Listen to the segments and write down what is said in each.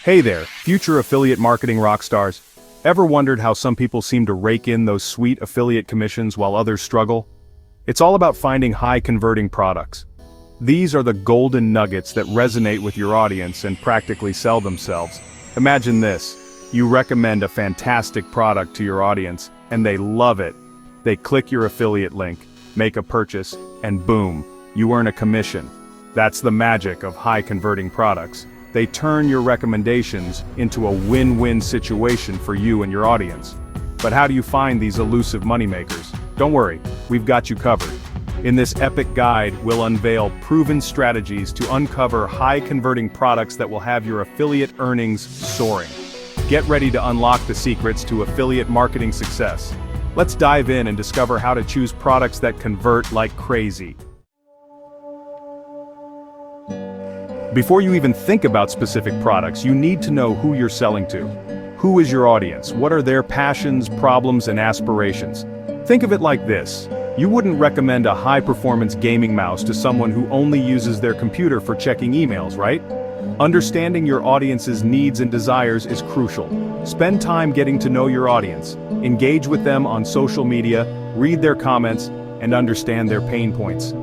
Hey there, future affiliate marketing rock stars. Ever wondered how some people seem to rake in those sweet affiliate commissions while others struggle? It's all about finding high-converting products. These are the golden nuggets that resonate with your audience and practically sell themselves. Imagine this. You recommend a fantastic product to your audience, and they love it. They click your affiliate link, make a purchase, and boom, you earn a commission. That's the magic of high-converting products. They turn your recommendations into a win-win situation for you and your audience. But how do you find these elusive moneymakers? Don't worry, we've got you covered. In this epic guide, we'll unveil proven strategies to uncover high-converting products that will have your affiliate earnings soaring. Get ready to unlock the secrets to affiliate marketing success. Let's dive in and discover how to choose products that convert like crazy. Before you even think about specific products, you need to know who you're selling to. Who is your audience? What are their passions, problems, and aspirations? Think of it like this. You wouldn't recommend a high-performance gaming mouse to someone who only uses their computer for checking emails, right? Understanding your audience's needs and desires is crucial. Spend time getting to know your audience. Engage with them on social media, read their comments, and understand their pain points.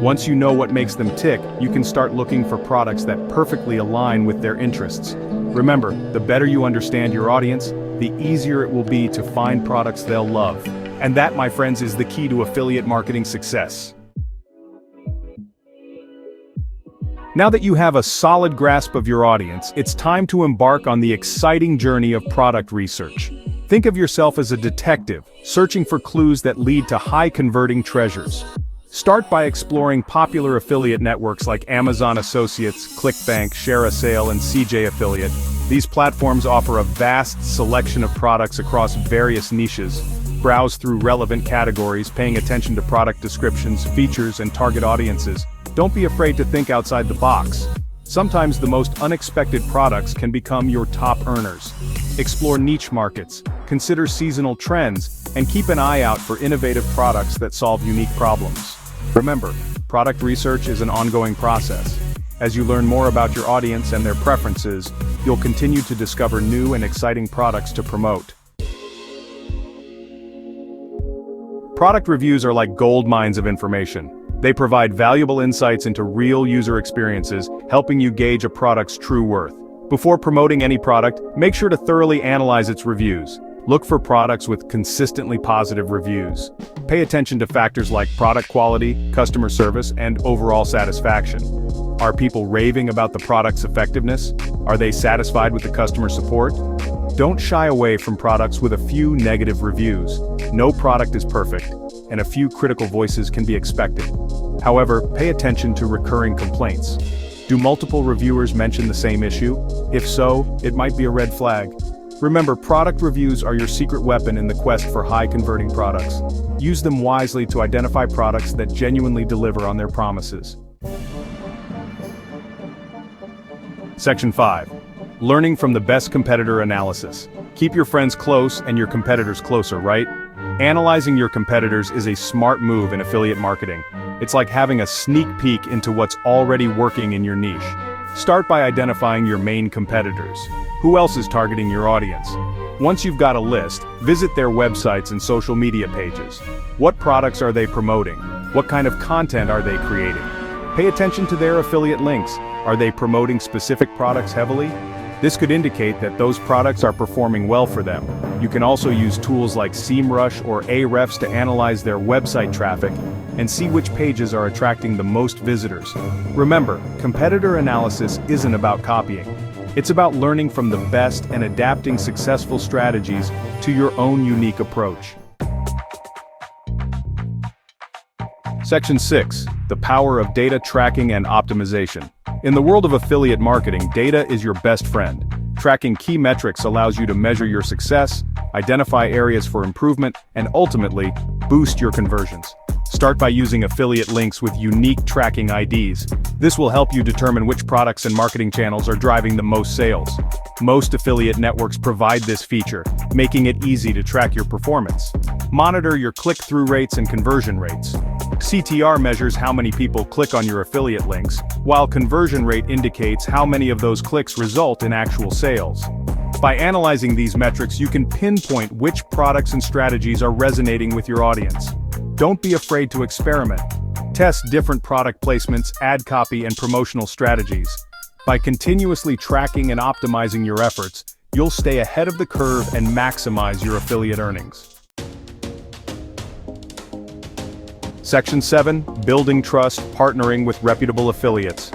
Once you know what makes them tick, you can start looking for products that perfectly align with their interests. Remember, the better you understand your audience, the easier it will be to find products they'll love. And that, my friends, is the key to affiliate marketing success. Now that you have a solid grasp of your audience, it's time to embark on the exciting journey of product research. Think of yourself as a detective, searching for clues that lead to high-converting treasures. Start by exploring popular affiliate networks like Amazon Associates, ClickBank, ShareASale, and CJ Affiliate. These platforms offer a vast selection of products across various niches. Browse through relevant categories, paying attention to product descriptions, features, and target audiences. Don't be afraid to think outside the box. Sometimes the most unexpected products can become your top earners. Explore niche markets, consider seasonal trends, and keep an eye out for innovative products that solve unique problems. Remember, product research is an ongoing process. As you learn more about your audience and their preferences, you'll continue to discover new and exciting products to promote. Product reviews are like gold mines of information. They provide valuable insights into real user experiences, helping you gauge a product's true worth. Before promoting any product, make sure to thoroughly analyze its reviews. Look for products with consistently positive reviews. Pay attention to factors like product quality, customer service, and overall satisfaction. Are people raving about the product's effectiveness? Are they satisfied with the customer support? Don't shy away from products with a few negative reviews. No product is perfect, and a few critical voices can be expected. However, pay attention to recurring complaints. Do multiple reviewers mention the same issue? If so, it might be a red flag. Remember, product reviews are your secret weapon in the quest for high-converting products. Use them wisely to identify products that genuinely deliver on their promises. Section 5. Learning from the best competitor analysis. Keep your friends close and your competitors closer, right? Analyzing your competitors is a smart move in affiliate marketing. It's like having a sneak peek into what's already working in your niche. Start by identifying your main competitors. Who else is targeting your audience? Once you've got a list, visit their websites and social media pages. What products are they promoting? What kind of content are they creating? Pay attention to their affiliate links. Are they promoting specific products heavily? This could indicate that those products are performing well for them. You can also use tools like SEMrush or Ahrefs to analyze their website traffic and see which pages are attracting the most visitors. Remember, competitor analysis isn't about copying. It's about learning from the best and adapting successful strategies to your own unique approach. Section 6. The power of data tracking and optimization. In the world of affiliate marketing, data is your best friend. Tracking key metrics allows you to measure your success, identify areas for improvement, and ultimately, boost your conversions. Start by using affiliate links with unique tracking IDs. This will help you determine which products and marketing channels are driving the most sales. Most affiliate networks provide this feature, making it easy to track your performance. Monitor your click-through rates and conversion rates. CTR measures how many people click on your affiliate links, while conversion rate indicates how many of those clicks result in actual sales. By analyzing these metrics, you can pinpoint which products and strategies are resonating with your audience. Don't be afraid to experiment. Test different product placements, ad copy, and promotional strategies. By continuously tracking and optimizing your efforts, you'll stay ahead of the curve and maximize your affiliate earnings. Section 7. Building trust, partnering with reputable affiliates.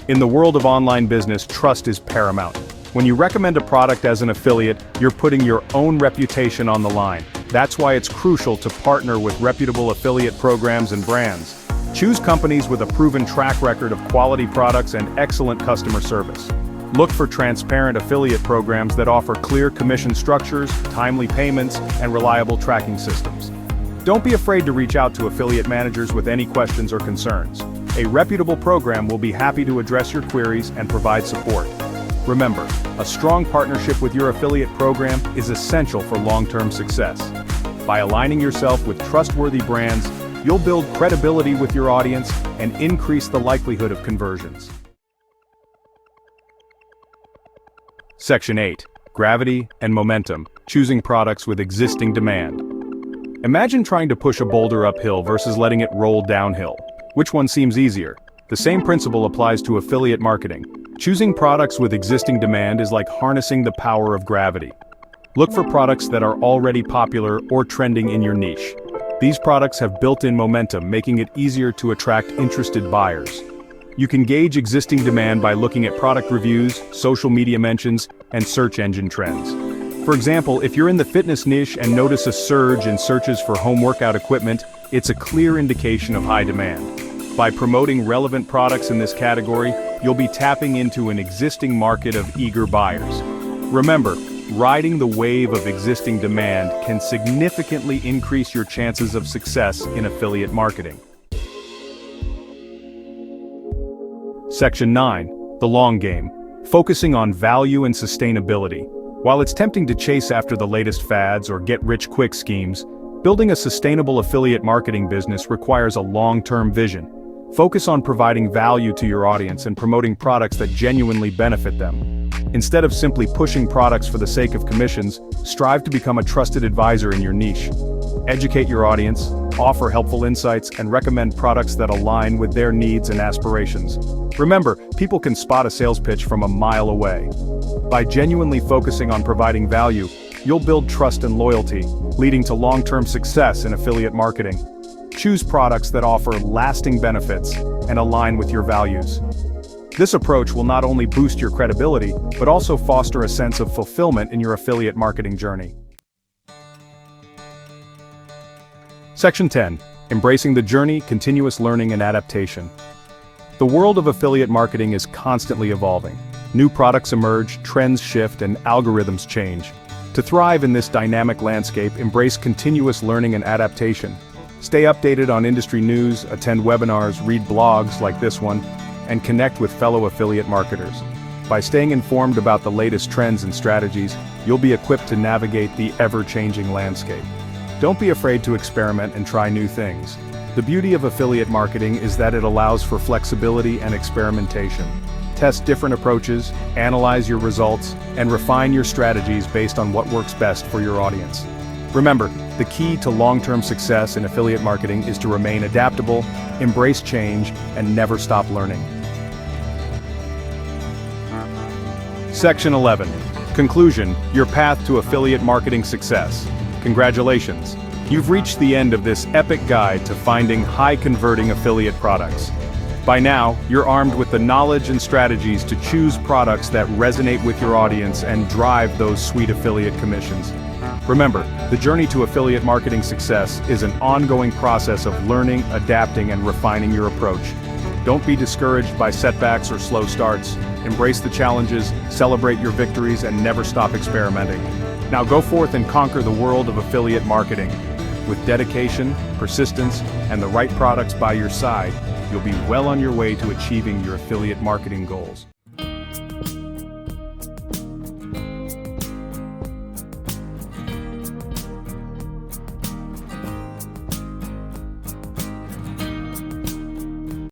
In the world of online business, trust is paramount. When you recommend a product as an affiliate, you're putting your own reputation on the line. That's why it's crucial to partner with reputable affiliate programs and brands. Choose companies with a proven track record of quality products and excellent customer service. Look for transparent affiliate programs that offer clear commission structures, timely payments, and reliable tracking systems. Don't be afraid to reach out to affiliate managers with any questions or concerns. A reputable program will be happy to address your queries and provide support. Remember, a strong partnership with your affiliate program is essential for long-term success. By aligning yourself with trustworthy brands, you'll build credibility with your audience and increase the likelihood of conversions. Section 8. Gravity and momentum, choosing products with existing demand. Imagine trying to push a boulder uphill versus letting it roll downhill. Which one seems easier? The same principle applies to affiliate marketing. Choosing products with existing demand is like harnessing the power of gravity. Look for products that are already popular or trending in your niche. These products have built-in momentum, making it easier to attract interested buyers. You can gauge existing demand by looking at product reviews, social media mentions, and search engine trends. For example, if you're in the fitness niche and notice a surge in searches for home workout equipment, it's a clear indication of high demand. By promoting relevant products in this category, you'll be tapping into an existing market of eager buyers. Remember, riding the wave of existing demand can significantly increase your chances of success in affiliate marketing. Section 9. The long game, focusing on value and sustainability. While it's tempting to chase after the latest fads or get-rich-quick schemes, building a sustainable affiliate marketing business requires a long-term vision. Focus on providing value to your audience and promoting products that genuinely benefit them. Instead of simply pushing products for the sake of commissions, strive to become a trusted advisor in your niche. Educate your audience, offer helpful insights, and recommend products that align with their needs and aspirations. Remember, people can spot a sales pitch from a mile away. By genuinely focusing on providing value, you'll build trust and loyalty, leading to long-term success in affiliate marketing. Choose products that offer lasting benefits and align with your values. This approach will not only boost your credibility, but also foster a sense of fulfillment in your affiliate marketing journey. Section 10. Embracing the journey, continuous learning and adaptation. The world of affiliate marketing is constantly evolving. New products emerge, trends shift, and algorithms change. To thrive in this dynamic landscape, embrace continuous learning and adaptation. Stay updated on industry news, attend webinars, read blogs like this one, and connect with fellow affiliate marketers. By staying informed about the latest trends and strategies, you'll be equipped to navigate the ever-changing landscape. Don't be afraid to experiment and try new things. The beauty of affiliate marketing is that it allows for flexibility and experimentation. Test different approaches, analyze your results, and refine your strategies based on what works best for your audience. Remember, the key to long-term success in affiliate marketing is to remain adaptable, embrace change, and never stop learning. Section 11. Conclusion, your path to affiliate marketing success. Congratulations! You've reached the end of this epic guide to finding high-converting affiliate products. By now, you're armed with the knowledge and strategies to choose products that resonate with your audience and drive those sweet affiliate commissions. Remember, the journey to affiliate marketing success is an ongoing process of learning, adapting, and refining your approach. Don't be discouraged by setbacks or slow starts. Embrace the challenges, celebrate your victories, and never stop experimenting. Now go forth and conquer the world of affiliate marketing. With dedication, persistence, and the right products by your side, you'll be well on your way to achieving your affiliate marketing goals.